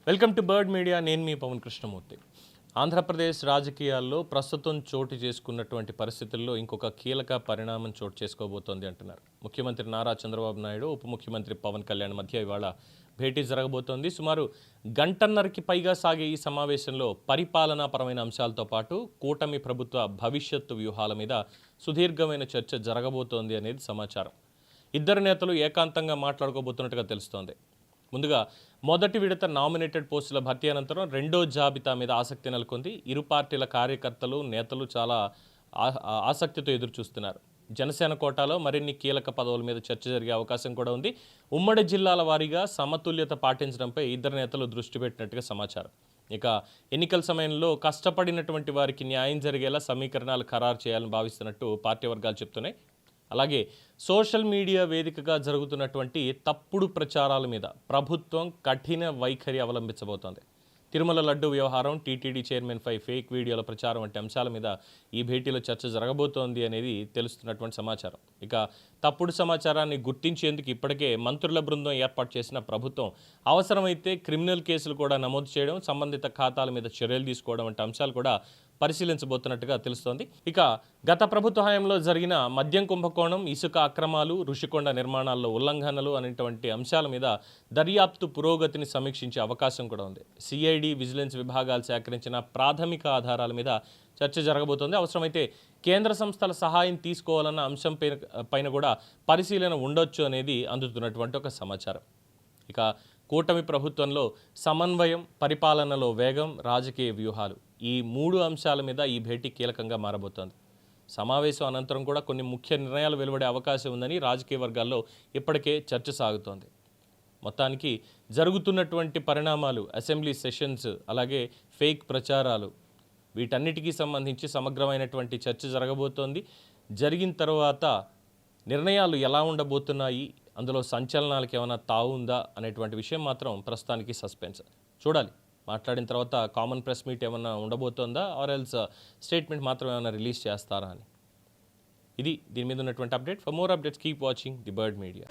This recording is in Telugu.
Welcome to bird media. నేను మీ పవన్ కృష్ణమూర్తి. ఆంధ్రప్రదేశ్ రాజకీయాల్లో ప్రస్తుతం చోటు చేసుకున్నటువంటి పరిస్థితుల్లో ఇంకొక కీలక పరిణామం చోటు చేసుకోబోతోంది అంటున్నారు ముఖ్యమంత్రి నారా చంద్రబాబు నాయుడు, ఉప ముఖ్యమంత్రి పవన్ కళ్యాణ్ మధ్య ఇవాళ భేటీ జరగబోతోంది. సుమారు గంటన్నరకి పైగా సాగే ఈ సమావేశంలో పరిపాలనాపరమైన అంశాలతో పాటు కూటమి ప్రభుత్వ భవిష్యత్తు వ్యూహాల మీద సుదీర్ఘమైన చర్చ జరగబోతోంది అనేది సమాచారం. ఇద్దరు నేతలు ఏకాంతంగా మాట్లాడుకోబోతున్నట్టుగా తెలుస్తోంది. ముందుగా మొదటి విడత నామినేటెడ్ పోస్టుల భర్తీ అనంతరం రెండో జాబితా మీద ఆసక్తి నెలకొంది. ఇరు పార్టీల కార్యకర్తలు, నేతలు చాలా ఆసక్తితో ఎదురు చూస్తున్నారు. జనసేన కోటాలో మరిన్ని కీలక పదవుల మీద చర్చ జరిగే అవకాశం కూడా ఉంది. ఉమ్మడి జిల్లాల వారీగా సమతుల్యత పాటించడంపై ఇద్దరు నేతలు దృష్టి పెట్టినట్టుగా సమాచారం. ఇక ఎన్నికల సమయంలో కష్టపడినటువంటి వారికి న్యాయం జరిగేలా సమీకరణాలు ఖరారు చేయాలని భావిస్తున్నట్టు పార్టీ వర్గాలు చెప్తున్నాయి. అలాగే సోషల్ మీడియా వేదికగా జరుగుతున్నటువంటి తప్పుడు ప్రచారాల మీద ప్రభుత్వం కఠిన వైఖరి అవలంబించబోతోంది. తిరుమల లడ్డు వ్యవహారం, టీటీడీ చైర్మన్పై ఫేక్ వీడియోల ప్రచారం వంటి అంశాల మీద ఈ భేటీలో చర్చ జరగబోతోంది అనేది తెలుస్తున్నటువంటి సమాచారం. ఇక తప్పుడు సమాచారాన్ని గుర్తించేందుకు ఇప్పటికే మంత్రుల బృందం ఏర్పాటు చేసిన ప్రభుత్వం అవసరమైతే క్రిమినల్ కేసులు కూడా నమోదు చేయడం, సంబంధిత ఖాతాల మీద చర్యలు తీసుకోవడం వంటి అంశాలు కూడా పరిశీలించబోతున్నట్టుగా తెలుస్తోంది. ఇక గత ప్రభుత్వ హయాంలో జరిగిన మద్యం కుంభకోణం, ఇసుక అక్రమాలు, ఋషికొండ నిర్మాణాల్లో ఉల్లంఘనలు అనేటువంటి అంశాల మీద దర్యాప్తు పురోగతిని సమీక్షించే అవకాశం కూడా ఉంది. సిఐడి, విజిలెన్స్ విభాగాలు సేకరించిన ప్రాథమిక ఆధారాల మీద చర్చ జరగబోతోంది. అవసరమైతే కేంద్ర సంస్థల సహాయం తీసుకోవాలన్న అంశం పైన కూడా పరిశీలన ఉండొచ్చు అనేది అందుతున్నటువంటి ఒక సమాచారం. ఇక కూటమి ప్రభుత్వంలో సమన్వయం, పరిపాలనలో వేగం, రాజకీయ వ్యూహాలు, ఈ మూడు అంశాల మీద ఈ భేటీ కీలకంగా మారబోతోంది. సమావేశం అనంతరం కూడా కొన్ని ముఖ్య నిర్ణయాలు వెలువడే అవకాశం ఉందని రాజకీయ వర్గాల్లో ఇప్పటికే చర్చ సాగుతోంది. మొత్తానికి జరుగుతున్నటువంటి పరిణామాలు, అసెంబ్లీ సెషన్స్, అలాగే ఫేక్ ప్రచారాలు, వీటన్నిటికీ సంబంధించి సమగ్రమైనటువంటి చర్చ జరగబోతోంది. జరిగిన తర్వాత నిర్ణయాలు ఎలా ఉండబోతున్నాయి, అందులో సంచలనాలకు ఏమైనా తావు ఉందా అనేటువంటి విషయం మాత్రం ప్రస్తుతానికి సస్పెన్స్. చూడాలి. మాట్లాడిన తర్వాత కామన్ ప్రెస్ మీట్ ఏమన్నా ఉండబోతోందా, ఆర్ ఎల్స్ స్టేట్మెంట్ మాత్రం ఏమైనా రిలీజ్ చేస్తారా అని. ఇది దీని మీద ఉన్నటువంటి update. For more updates keep watching the bird media.